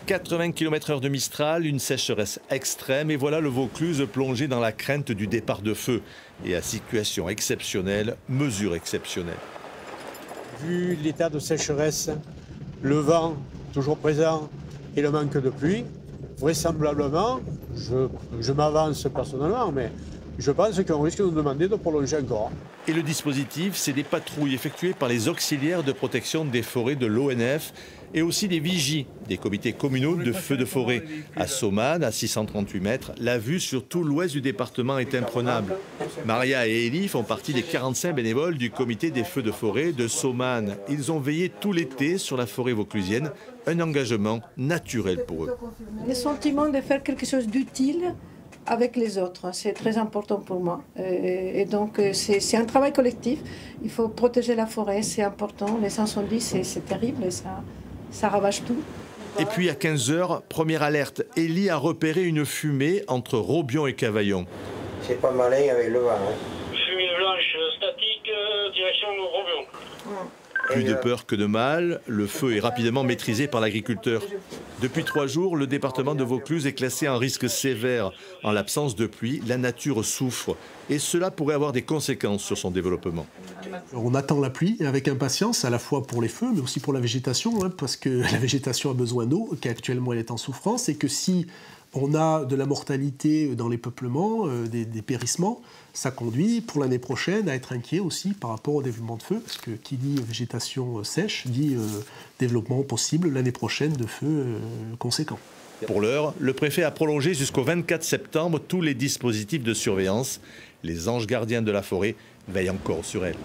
80 km/h de Mistral, une sécheresse extrême et voilà le Vaucluse plongé dans la crainte du départ de feu. Et à situation exceptionnelle, mesure exceptionnelle. Vu l'état de sécheresse, le vent toujours présent et le manque de pluie, vraisemblablement, je m'avance personnellement, mais je pense qu'on risque de nous demander de prolonger encore. Et le dispositif, c'est des patrouilles effectuées par les auxiliaires de protection des forêts de l'ONF et aussi des vigies, des comités communaux de feux de forêt. À Saumane, à 638 mètres, la vue sur tout l'ouest du département est imprenable. Maria et Élie font partie des 45 bénévoles du comité des feux de forêt de Saumane. Ils ont veillé tout l'été sur la forêt vauclusienne, un engagement naturel pour eux. Le sentiment de faire quelque chose d'utile avec les autres, c'est très important pour moi. Et donc c'est un travail collectif. Il faut protéger la forêt, c'est important. Les incendies, c'est terrible, et ça ravage tout. Et puis à 15 h, première alerte. Élie a repéré une fumée entre Robion et Cavaillon. C'est pas malin avec le vent. Hein. Fumée blanche statique, direction Robion. Plus de peur que de mal, le feu est rapidement maîtrisé par l'agriculteur. Depuis 3 jours, le département de Vaucluse est classé en risque sévère. En l'absence de pluie, la nature souffre et cela pourrait avoir des conséquences sur son développement. On attend la pluie avec impatience, à la fois pour les feux, mais aussi pour la végétation, hein, parce que la végétation a besoin d'eau, qu'actuellement elle est en souffrance, et que si on a de la mortalité dans les peuplements, des périssements, ça conduit pour l'année prochaine à être inquiet aussi par rapport au développement de feu, parce que qui dit végétation sèche dit développement possible l'année prochaine de feux conséquents. Pour l'heure, le préfet a prolongé jusqu'au 24 septembre tous les dispositifs de surveillance. Les anges gardiens de la forêt veillent encore sur elle.